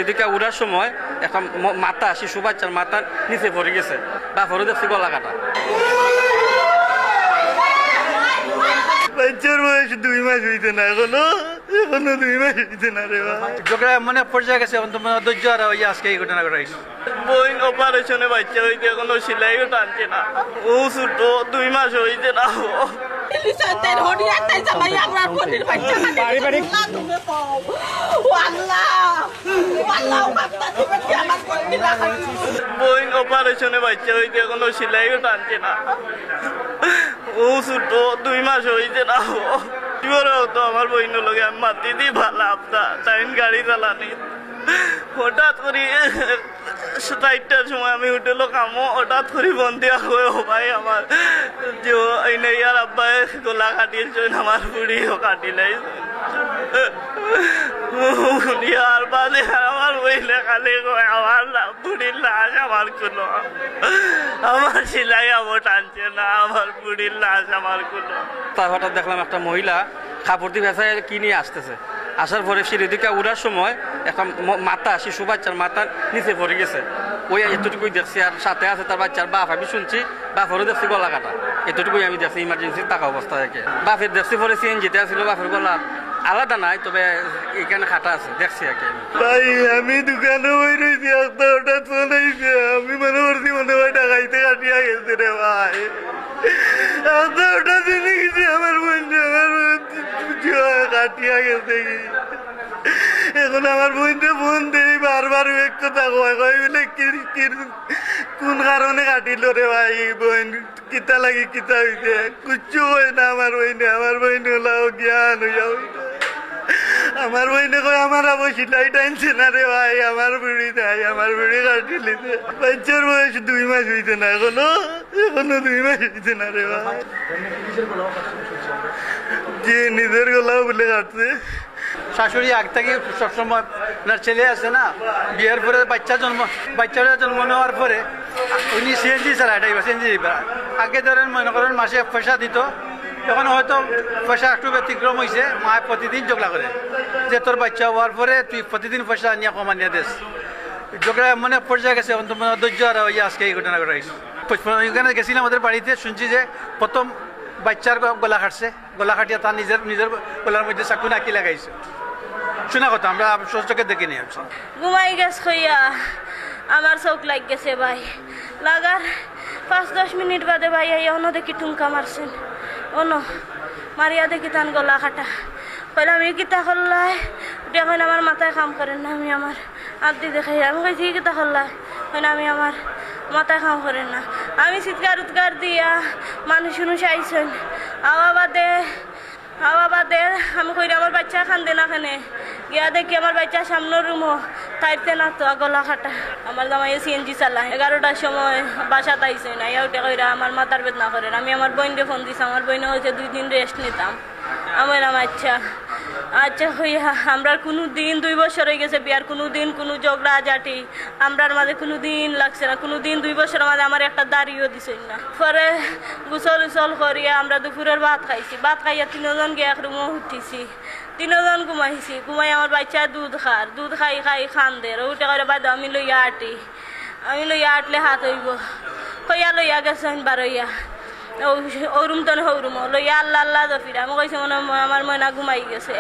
দিকে উড়ার সময় একটা মাথা শিশু বাচ্চার মাথার নিচে পড়ে গেছে, বাপরও দেখছি গলা কাটা। বাচ্চার বয়স 2 মাস হইতে না, এখনো 2 মাস হইতে না রে ভাই। ঝগড়া মনে পর্যায়ে গেছে, এখন তোমার ধৈর্য আর ওই আজকে এই ঘটনা ঘটাইছে। বোন অপারেশনে বাচ্চা হইতে এখনো সেলাইও টানছে না, ও ছোট 2 মাস হইতে না। বোন অপারেশনে বাচ্চা হইতে এখনো সেলাইও টানছে না, ও ছোট 2 মাস হইতে না। তো আমার বইনের লগে আমি মাতি দি ভালো আপনার টাইম গাড়ি চালানি, হঠাৎ করে 7টার সময় আমি হোটেলও কামো, হঠাৎ করে বন্ধি হয়ে ভাই আমার যে ইয়ার আব্বাই গোলা কাটিয়েছেন, আমার বুড়িও কাটিলাই আর বাদে আমার বইলে খালি আমার বুড়ির লাশ আমার কোনো, আমার সেলাই আমার টানছে না, আমার বুড়ির লাশ আমার কোনো। তার হঠাৎ দেখলাম একটা মহিলা কাপড় দিয়ে ভেসায় কি নিয়ে আসতেছে, আসার পরে সিঁড়ি দিকে উড়ার সময় একটা মাথা শিশু বাচ্চার মাথার নিচে পড়ে গেছে, ওই এতটুকুই দেখছি। আর সাথে আছে তার বাচ্চার বাপ, আমি শুনছি বাপেরও দেখছি গলা কাটা, এতটুকুই আমি দেখছি ইমার্জেন্সি থাকা অবস্থা থেকে। বাপের দেখছি পরে সিএনজিতে আসছিল, বাপের গলা আলাদা নাই, তবে এখানে খাটা আছে দেখছি আর কি। ভাই আমি দোকানে বই রয়েছি, একটা হঠাৎ ফোন হয়েছে, আমি মনে করছি মনে হয় ডাকাইতে কাটিয়া গেছে রে ভাই। একটা হঠাৎ জেনে গেছি আমার বোন কাটিয়া গেছে। এখন আমার বোনটা ফোন দেই বারবার এক কথা কয় বলে কোন কারণে কাটিল রে ভাই, বোন কিতা লাগি কিতা হইছে কুচ্ছু হয় না। আমার বইন হলাও জ্ঞান হইয়া আমার বইনে কয় আমার আবার সিলাই টাইনছে না রে ভাই, আমার বুড়ি নাই, আমার বুড়ি কাটি লিছে। বাচ্চার বয়স 2 মাস হইতে না, এখনো 2 মাস হইতে না রে ভাই। যে নিজের গলাও বলে কাটছে। শাশুড়ি আগ থেকে সবসময় ওনার ছেলে আছে না, বিয়ের পরে বাচ্চাটা জন্ম নেওয়ার পরে উনি সিএনজি চালায়, সিএনজি আগে ধরেন মনে করেন মাসে পয়সা দিত, এখন হয়তো পয়সা একটু ব্যতিক্রম হয়েছে, মায় প্রতিদিন ঝগড়া করে যে তোর বাচ্চা হওয়ার পরে তুই প্রতিদিন পয়সা নিয়ে কমানিয়ে দেশ। ঝগড়া মনে পর্যায়ে গেছে, এখন তোমার ধৈর্য আর ওই আজকে এই ঘটনা ঘটাইছে। ওইখানে গেছিলাম আমাদের বাড়িতে, শুনছি যে প্রথম বাচ্চার গলা কাটছে, গলা কাটিয়ে তার নিজের গলার মধ্যে চাকু নাকি লাগাইছে। শোনা কথা আমরা চোখে দেখে নিয়ে আসছি। ঘুমাই গেছে হইয়া আমার চোখ লাগ গেছে ভাই, লাগার 5-10 মিনিট বাদে ভাই অন্য দেখি টুমকা মারছেন, অন্য মারিয়া দেখি তান গলা কাটা। কইলাম আমি কিতা করলাই, এখন আমার মাথায় কাম করেন না, আমি আমার আদি দেখাই। আমি কইছি কিতা করলাই, আমি আমার মাথায় কাম করেন না। আমি চিৎকার উৎকার দিয়া মানুষ আইসেন, আওয়া বাদে আমি কইরা আমার বাচ্চা খান্দে না খানে গিয়া দেখি আমার বাচ্চা সামনের রুমও তাইতে না তো গলা কাটা। আমার জামাই সিএনজি চালায়, 11টার সময় বাসাত আইসে না, ওটা কইরা আমার মাথার বেদনা করেন। আমি আমার বোনকে ফোন দিছি, আমার বোনে হয়েছে 2 দিন রেস্ট নিতাম। আমার আচ্ছা হইয়া আমরা কোনো দিন 2 বছর হয়ে গেছে বিয়ার, কোনো দিন কোনো ঝগড়া জাটি আমরার মাঝে কোনো দিন লাগছে না, কোনো দিন 2 বছরের মাঝে আমার একটা দাড়িও দিছে না। পরে গুসল উসল করিয়া আমরা দুপুরের ভাত খাইছি, ভাত খাইয়া 3 জন গিয়ে এক রুমে উঠিছি, 3 জন ঘুমাইছি। ঘুমাই আমার বাচ্চা দুধ খাই খান্দে ওটা করে বাদ আমি লইয়া আটলে হাত হইব কইয়া লইয়া গেছেন বারইয়া ও রুম তো হৌ রুম লইয়া আল্লাহ দফিরা। আমি কইছি মনে আমার ময়না ঘুমাই গেছে।